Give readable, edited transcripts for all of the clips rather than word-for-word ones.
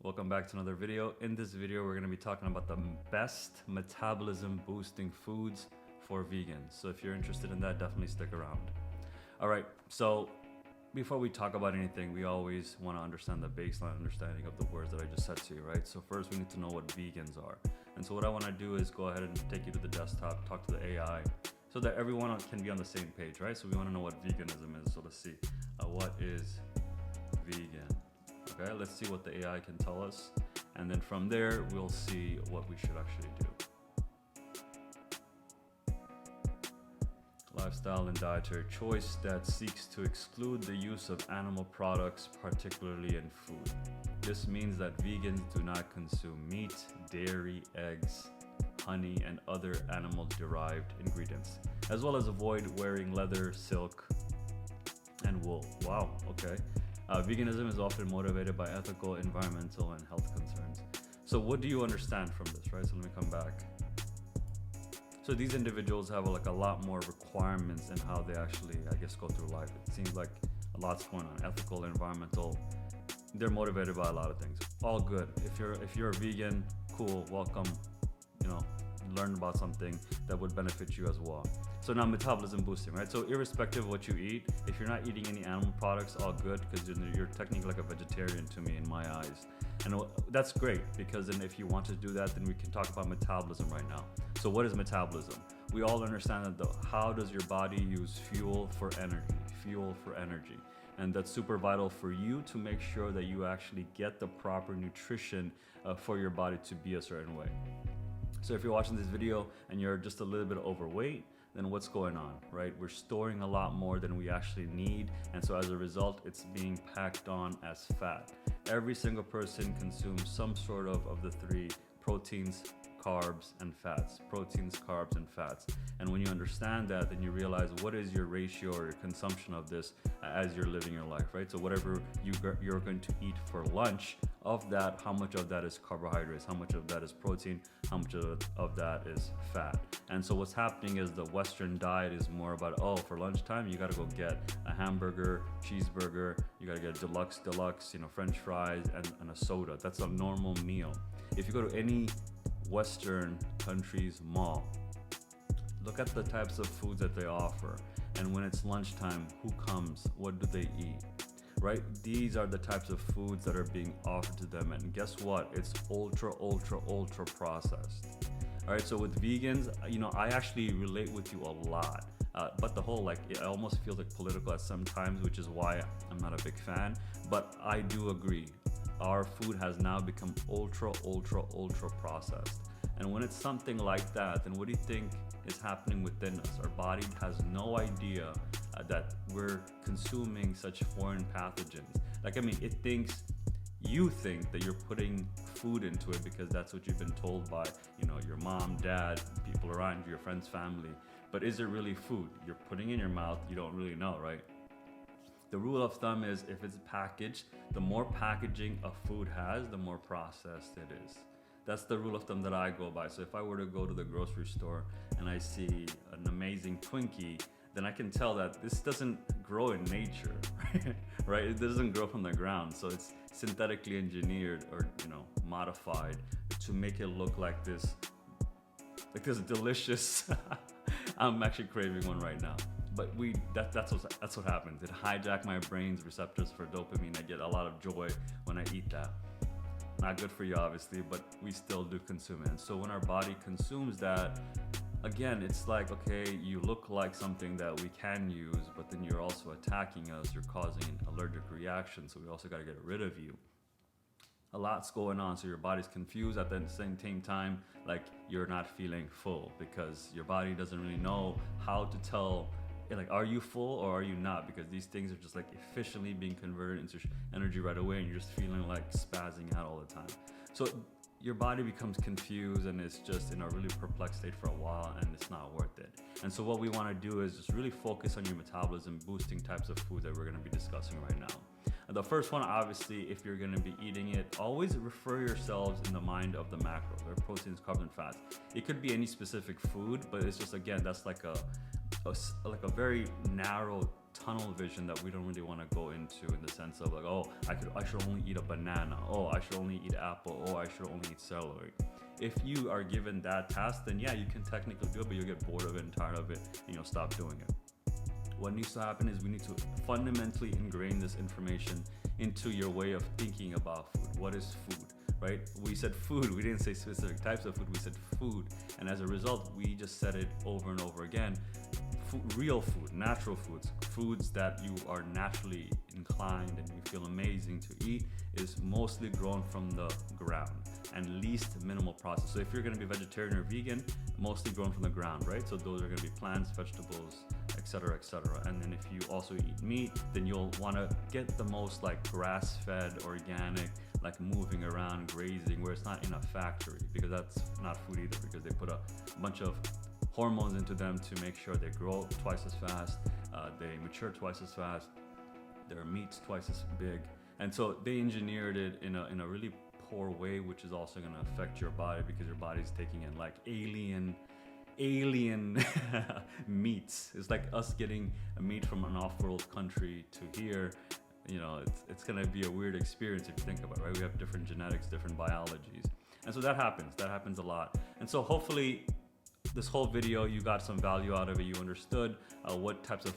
Welcome back to another video. In this video, we're going to be talking about the best metabolism boosting foods for vegans. So if you're interested in that, definitely stick around. All right, so before we talk about anything, we always want to understand the baseline understanding of the words that I just said to you, right? So first we need to know what vegans are. And so what I want to do is go ahead and take you to the desktop, talk to the AI, so that everyone can be on the same page, right? So we want to know what veganism is. So let's see, what is vegan? Okay, let's see what the AI can tell us. And then from there, we'll see what we should actually do. Lifestyle and dietary choice that seeks to exclude the use of animal products, particularly in food. This means that vegans do not consume meat, dairy, eggs, honey, and other animal-derived ingredients, as well as avoid wearing leather, silk, and wool. Wow, okay. Veganism is often motivated by ethical, environmental, and health concerns. So what do you understand from this, right? So let me come back. So these individuals have a lot more requirements in how they actually, go through life. It seems like a lot's going on, ethical, environmental. They're motivated by a lot of things. All good. If you're a vegan, cool, welcome. Learn about something that would benefit you as well. So now metabolism boosting, right? So irrespective of what you eat, if you're not eating any animal products, all good, because you're technically like a vegetarian to me in my eyes. And that's great, because then if you want to do that, then we can talk about metabolism right now. So what is metabolism? We all understand that how does your body use fuel for energy. And that's super vital for you to make sure that you actually get the proper nutrition for your body to be a certain way. So if you're watching this video and you're just a little bit overweight, then what's going on, right? We're storing a lot more than we actually need. And so as a result, it's being packed on as fat. Every single person consumes some sort of the three: proteins, carbs, and fats. Proteins, carbs, and fats. And when you understand that, then you realize what is your ratio or your consumption of this as you're living your life, right? So whatever you're going to eat for lunch, of that, how much of that is carbohydrates, how much of that is protein, how much of that is fat. And so what's happening is the Western diet is more about, for lunchtime, you gotta go get a hamburger, cheeseburger, you gotta get deluxe, French fries, and a soda. That's a normal meal. If you go to any Western country's mall, look at the types of foods that they offer. And when it's lunchtime, who comes? What do they eat? Right? These are the types of foods that are being offered to them. And guess what? It's ultra processed. All right. So with vegans, I actually relate with you a lot. But the whole, it almost feels like political at some times, which is why I'm not a big fan. But I do agree. Our food has now become ultra processed. And when it's something like that, then what do you think is happening within us? Our body has no idea that we're consuming such foreign pathogens. You think that you're putting food into it because that's what you've been told by, your mom, dad, people around you, your friends, family. But is it really food? You're putting in your mouth, you don't really know, right? The rule of thumb is if it's packaged, the more packaging a food has, the more processed it is. That's the rule of thumb that I go by. So if I were to go to the grocery store and I see an amazing Twinkie, then I can tell that this doesn't grow in nature, right? It doesn't grow from the ground. So it's synthetically engineered or, modified to make it look like this delicious, I'm actually craving one right now. But that's what happens. It hijacked my brain's receptors for dopamine. I get a lot of joy when I eat that. Not good for you, obviously, but we still do consume it. And so when our body consumes that, again, it's like, okay, you look like something that we can use, but then you're also attacking us. You're causing an allergic reaction, so we also got to get rid of you. A lot's going on, so your body's confused. At the same time, you're not feeling full because your body doesn't really know how to tell, are you full or are you not? Because these things are just efficiently being converted into energy right away, and you're just feeling spazzing out all the time. So your body becomes confused and it's just in a really perplexed state for a while, and it's not worth it. And so what we want to do is just really focus on your metabolism boosting types of food that we're going to be discussing right now. The first one, obviously, if you're going to be eating it, always refer yourselves in the mind of the macros, right? Proteins, carbs, and fats. It could be any specific food, but it's just, again, that's like a very narrow tunnel vision that we don't really want to go into, in the sense of like, oh, I should only eat a banana, oh, I should only eat apple, oh, I should only eat celery. If you are given that task, then yeah, you can technically do it, but you'll get bored of it and tired of it, and you'll stop doing it. What needs to happen is we need to fundamentally ingrain this information into your way of thinking about food. What is food, right? We said food, we didn't say specific types of food, we said food. And as a result, we just said it over and over again. Real food, natural foods, foods that you are naturally inclined and you feel amazing to eat, is mostly grown from the ground and least minimal process. So if you're gonna be vegetarian or vegan, mostly grown from the ground, right? So those are gonna be plants, vegetables, etc., etc. And then if you also eat meat, then you'll wanna get the most like grass-fed, organic, like moving around, grazing, where it's not in a factory, because that's not food either, because they put a bunch of hormones into them to make sure they grow twice as fast, they mature twice as fast, their meat's twice as big. And so they engineered it in a really poor way, which is also going to affect your body, because your body's taking in like alien meats. It's like us getting a meat from an off-world country to here. You know, it's going to be a weird experience if you think about it, right? We have different genetics, different biologies. And so that happens a lot. And so hopefully this whole video, you got some value out of it. You understood what types of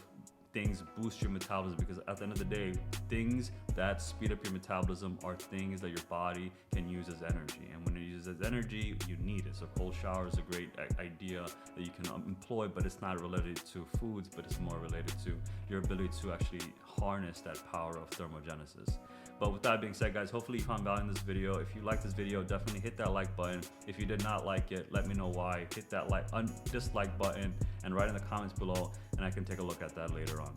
things boost your metabolism, because at the end of the day, things that speed up your metabolism are things that your body can use as energy. And when it uses as energy, you need it. So cold shower is a great idea that you can employ, but it's not related to foods, but it's more related to your ability to actually harness that power of thermogenesis. But with that being said, guys, hopefully you found value in this video. If you like this video, definitely hit that like button. If you did not like it, let me know why. Hit that dislike button and write in the comments below, and I can take a look at that later on.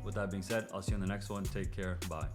With that being said, I'll see you in the next one. Take care. Bye.